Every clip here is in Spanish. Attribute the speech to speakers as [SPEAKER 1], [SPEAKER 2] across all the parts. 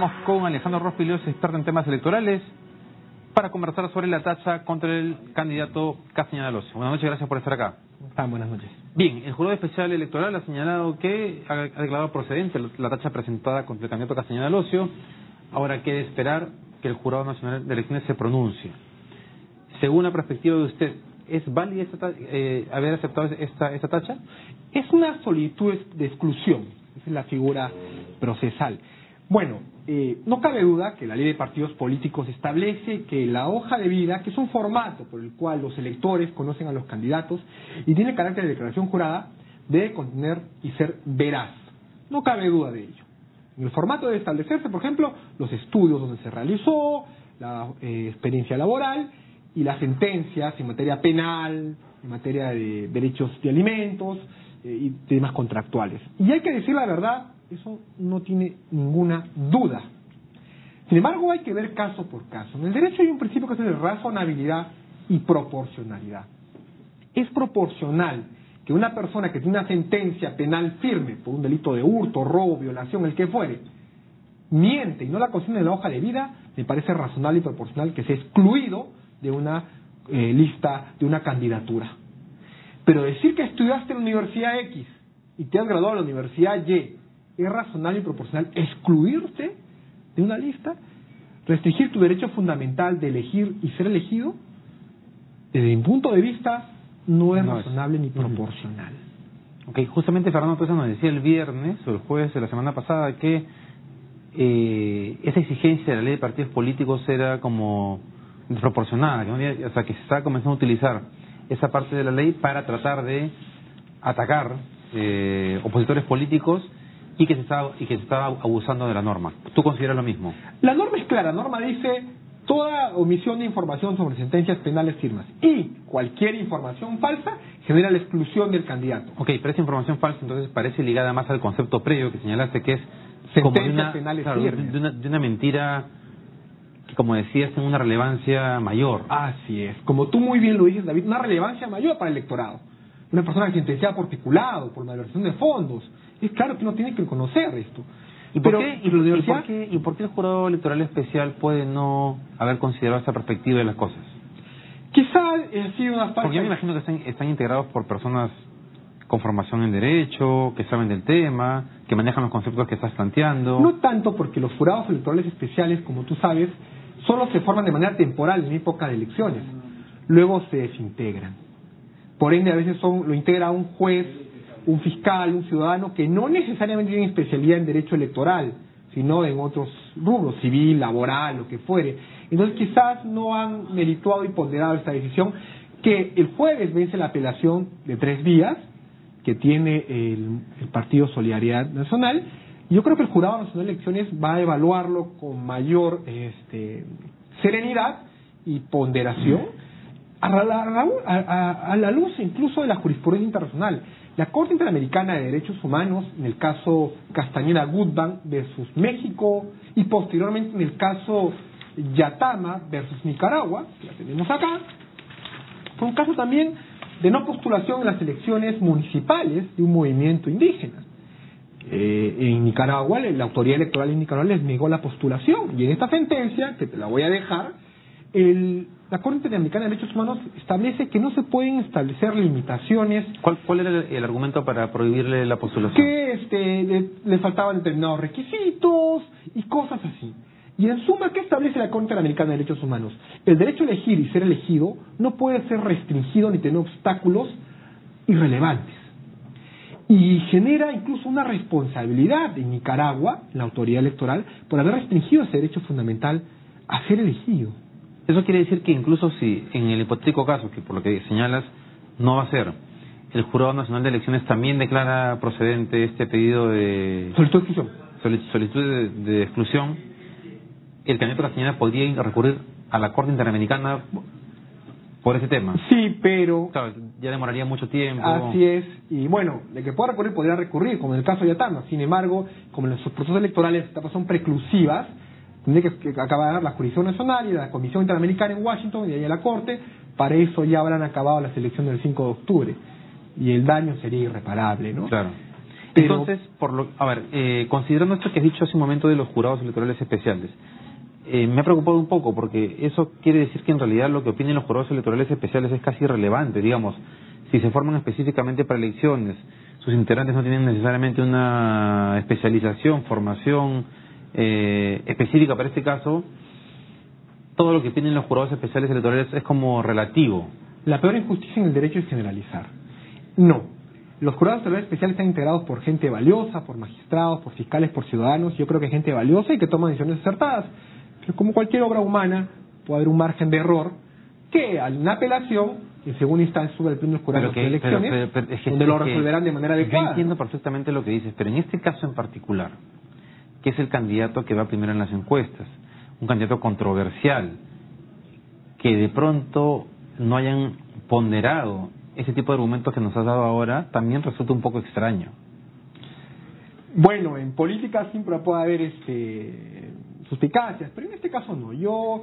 [SPEAKER 1] Estamos con Alejandro Rospigliosi, experto en temas electorales, para conversar sobre la tacha contra el candidato Castañeda Locio. Buenas noches, gracias por estar acá.
[SPEAKER 2] Buenas noches.
[SPEAKER 1] Bien, el Jurado Especial Electoral ha señalado que ha declarado procedente la tacha presentada contra el candidato Castañeda Locio. Ahora queda esperar que el Jurado Nacional de Elecciones se pronuncie. Según la perspectiva de usted, ¿es válida haber aceptado esta tacha?
[SPEAKER 2] Es una solicitud de exclusión, esa es la figura procesal. Bueno, no cabe duda que la ley de partidos políticos establece que la hoja de vida, que es un formato por el cual los electores conocen a los candidatos y tiene carácter de declaración jurada, debe contener y ser veraz. No cabe duda de ello. En el formato debe establecerse, por ejemplo, los estudios donde se realizó, la experiencia laboral y las sentencias en materia penal, en materia de derechos de alimentos y temas contractuales. Y hay que decir la verdad, eso no tiene ninguna duda. Sin embargo, hay que ver caso por caso. En el derecho hay un principio que es de razonabilidad y proporcionalidad. Es proporcional que una persona que tiene una sentencia penal firme por un delito de hurto, robo, violación, el que fuere, miente y no la consigna en la hoja de vida, me parece razonable y proporcional que sea excluido de una lista, de una candidatura. Pero decir que estudiaste en la Universidad X y te has graduado en la Universidad Y, ¿es razonable y proporcional excluirte de una lista? ¿Restringir tu derecho fundamental de elegir y ser elegido? Desde mi punto de vista, no es razonable ni proporcional.
[SPEAKER 1] Ok, justamente Fernando Tesa nos decía el viernes o el jueves de la semana pasada que esa exigencia de la ley de partidos políticos era como desproporcionada, o sea, que se estaba comenzando a utilizar esa parte de la ley para tratar de atacar opositores políticos y que se estaba abusando de la norma. ¿Tú consideras lo mismo?
[SPEAKER 2] La norma es clara. La norma dice toda omisión de información sobre sentencias penales firmes y cualquier información falsa genera la exclusión del candidato.
[SPEAKER 1] Ok, pero esa información falsa entonces parece ligada más al concepto previo que señalaste, que es
[SPEAKER 2] sentencias penales firmes.
[SPEAKER 1] De una mentira que, como decías, tiene una relevancia mayor.
[SPEAKER 2] Así es. Como tú muy bien lo dices, David, una relevancia mayor para el electorado. Una persona que sentenciada por peculado, por malversación de fondos. Es claro que uno tiene que conocer esto.
[SPEAKER 1] ¿Y por qué el Jurado Electoral Especial puede no haber considerado esta perspectiva de las cosas?
[SPEAKER 2] Quizá ha sido una falta...
[SPEAKER 1] Porque yo me imagino que están integrados por personas con formación en Derecho, que saben del tema, que manejan los conceptos que estás planteando.
[SPEAKER 2] No tanto, porque los jurados electorales especiales, como tú sabes, solo se forman de manera temporal en época de elecciones. Luego se desintegran. Por ende, a veces lo integra un juez, un fiscal, un ciudadano que no necesariamente tiene especialidad en derecho electoral, sino en otros rubros, civil, laboral, lo que fuere. Entonces quizás no han merituado y ponderado esta decisión, que el jueves vence la apelación de 3 días que tiene el Partido Solidaridad Nacional. Yo creo que el Jurado Nacional de Elecciones va a evaluarlo con mayor serenidad y ponderación a la luz incluso de la jurisprudencia internacional. La Corte Interamericana de Derechos Humanos, en el caso Castañeda Goodban versus México, y posteriormente en el caso Yatama versus Nicaragua, que la tenemos acá, fue un caso también de no postulación en las elecciones municipales de un movimiento indígena. En Nicaragua, la autoridad electoral en Nicaragua les negó la postulación, y en esta sentencia, que te la voy a dejar, la Corte Interamericana de Derechos Humanos establece que no se pueden establecer limitaciones.
[SPEAKER 1] ¿Cuál era el argumento para prohibirle la postulación?
[SPEAKER 2] Que le faltaban determinados requisitos y cosas así. Y en suma, ¿qué establece la Corte Interamericana de Derechos Humanos? El derecho a elegir y ser elegido no puede ser restringido ni tener obstáculos irrelevantes. Y genera incluso una responsabilidad en Nicaragua, la autoridad electoral, por haber restringido ese derecho fundamental a ser elegido.
[SPEAKER 1] Eso quiere decir que incluso si en el hipotético caso, que por lo que señalas no va a ser, el Jurado Nacional de Elecciones también declara procedente este pedido de solicitud de exclusión, el candidato Castañeda podría recurrir a la Corte Interamericana por ese tema.
[SPEAKER 2] Sí, pero...
[SPEAKER 1] Claro, ya demoraría mucho tiempo.
[SPEAKER 2] Así es. Y bueno, de que pueda recurrir, podría recurrir, como en el caso de Yatama. Sin embargo, como en los procesos electorales estas son preclusivas, tendría que acabar la jurisdicción nacional y la Comisión Interamericana en Washington y de ahí a la Corte. Para eso ya habrán acabado las elecciones del 5 de octubre. Y el daño sería irreparable, ¿no?
[SPEAKER 1] Claro.
[SPEAKER 2] Pero,
[SPEAKER 1] entonces, considerando esto que has dicho hace un momento de los jurados electorales especiales, me ha preocupado un poco porque eso quiere decir que en realidad lo que opinen los jurados electorales especiales es casi irrelevante. Digamos, si se forman específicamente para elecciones, sus integrantes no tienen necesariamente una especialización, formación específica para este caso, todo lo que opinen los jurados especiales electorales es como relativo.
[SPEAKER 2] la peor injusticia en el derecho es generalizar. No. Los jurados electorales especiales están integrados por gente valiosa, por magistrados, por fiscales, por ciudadanos. Yo creo que hay gente valiosa y que toma decisiones acertadas. Pero como cualquier obra humana, puede haber un margen de error que a una apelación, en segunda instancia, sube el pleno del jurado de elecciones, donde lo resolverán de manera adecuada.
[SPEAKER 1] Yo entiendo perfectamente lo que dices, pero en este caso en particular, que es el candidato que va primero en las encuestas, un candidato controversial, que de pronto no hayan ponderado ese tipo de argumentos que nos has dado ahora, también resulta un poco extraño.
[SPEAKER 2] Bueno, en política siempre puede haber suspicacias, pero en este caso no. Yo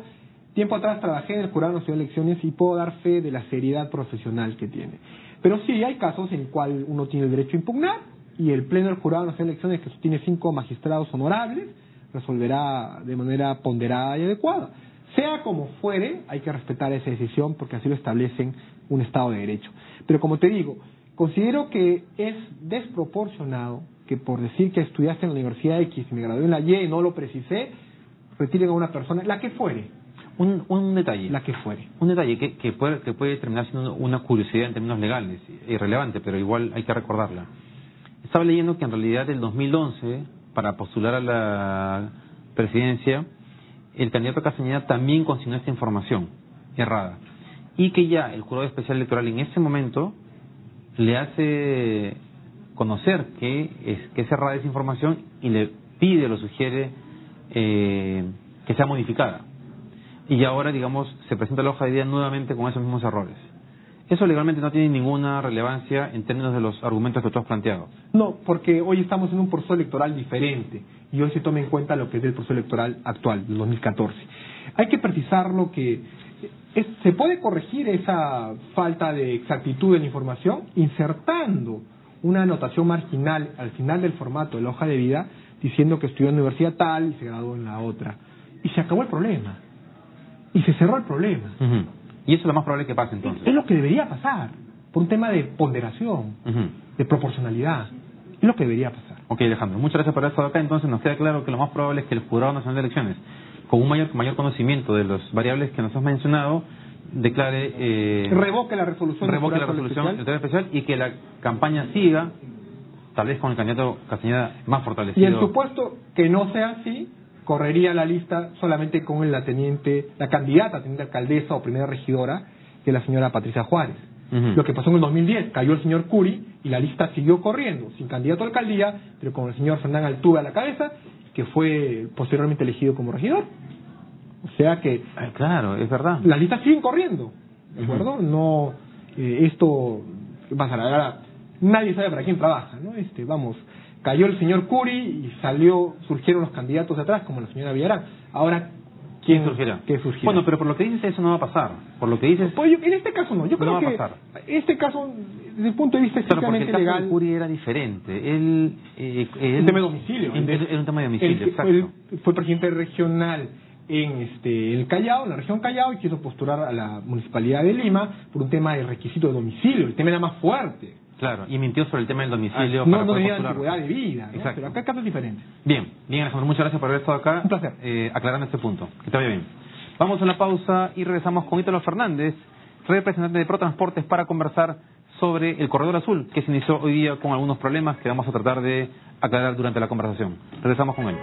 [SPEAKER 2] tiempo atrás trabajé en el Jurado Nacional de Elecciones y puedo dar fe de la seriedad profesional que tiene. Pero sí, hay casos en el cual uno tiene el derecho a impugnar y el Pleno del Jurado Nacional de Elecciones, que tiene 5 magistrados honorables, resolverá de manera ponderada y adecuada. Sea como fuere, hay que respetar esa decisión porque así lo establecen un Estado de Derecho. Pero como te digo, considero que es desproporcionado que por decir que estudiaste en la Universidad X y me gradué en la Y y no lo precisé, retiren a una persona, la que fuere.
[SPEAKER 1] Un detalle.
[SPEAKER 2] La que fuere.
[SPEAKER 1] Un detalle que puede terminar siendo una curiosidad en términos legales, irrelevante, pero igual hay que recordarla. Estaba leyendo que en realidad el 2011, para postular a la presidencia, el candidato Castañeda también consignó esta información errada. Y que ya el Jurado Especial Electoral en ese momento le hace conocer que es errada esa información y le pide, lo sugiere, que sea modificada. Y ahora, digamos, se presenta la hoja de vida nuevamente con esos mismos errores. Eso legalmente no tiene ninguna relevancia en términos de los argumentos que tú has planteado.
[SPEAKER 2] No, porque hoy estamos en un proceso electoral diferente y hoy se toma en cuenta lo que es el proceso electoral actual, del 2014. Hay que precisar lo que se puede corregir esa falta de exactitud en la información insertando una anotación marginal al final del formato de la hoja de vida diciendo que estudió en la universidad tal y se graduó en la otra. Y se acabó el problema. Y se cerró el problema.
[SPEAKER 1] Uh-huh. Y eso es lo más probable que pase entonces.
[SPEAKER 2] Es lo que debería pasar, por un tema de ponderación, de proporcionalidad. Es lo que debería pasar.
[SPEAKER 1] Ok, Alejandro, muchas gracias por eso acá. Entonces nos queda claro que lo más probable es que el Jurado Nacional de Elecciones, con un mayor conocimiento de las variables que nos has mencionado, declare...
[SPEAKER 2] revoque la resolución
[SPEAKER 1] especial y que la campaña siga, tal vez con el candidato Castañeda más fortalecido.
[SPEAKER 2] Y en supuesto que no sea así, correría la lista solamente con la candidata teniente alcaldesa o primera regidora, que es la señora Patricia Juárez. Uh-huh. Lo que pasó en el 2010, cayó el señor Curi y la lista siguió corriendo, sin candidato a alcaldía, pero con el señor Fernán Altuve a la cabeza, que fue posteriormente elegido como regidor. O sea que...
[SPEAKER 1] claro, es verdad.
[SPEAKER 2] Las listas siguen corriendo, ¿de acuerdo? Uh-huh. No, esto... ¿Qué pasa? Nadie sabe para quién trabaja, ¿no? Cayó el señor Curi y surgieron los candidatos de atrás, como la señora Villarán. Ahora, ¿quién surgirá? ¿Qué surgirá?
[SPEAKER 1] Bueno, pero por lo que dices eso no va a pasar. Por lo que dices...
[SPEAKER 2] Pues en este caso no. Yo creo que este caso, desde el punto de vista estrictamente legal...
[SPEAKER 1] el caso de Curi era diferente. Él
[SPEAKER 2] un tema de domicilio.
[SPEAKER 1] Era un tema de domicilio, exacto.
[SPEAKER 2] Fue presidente regional en el Callao, en la región Callao, y quiso postular a la Municipalidad de Lima por un tema de requisito de domicilio. El tema era más fuerte.
[SPEAKER 1] Claro, y mintió sobre el tema del domicilio.
[SPEAKER 2] No tenía antigüedad de vida, ¿no?
[SPEAKER 1] Exacto.
[SPEAKER 2] Pero acá hay casos diferentes.
[SPEAKER 1] Bien, Alejandro, muchas gracias por haber estado acá.
[SPEAKER 2] Un placer.
[SPEAKER 1] Aclarando este punto. Que te vaya bien. Vamos a una pausa y regresamos con Ítalo Fernández, representante de ProTransportes, para conversar sobre el Corredor Azul, que se inició hoy día con algunos problemas que vamos a tratar de aclarar durante la conversación. Regresamos con él.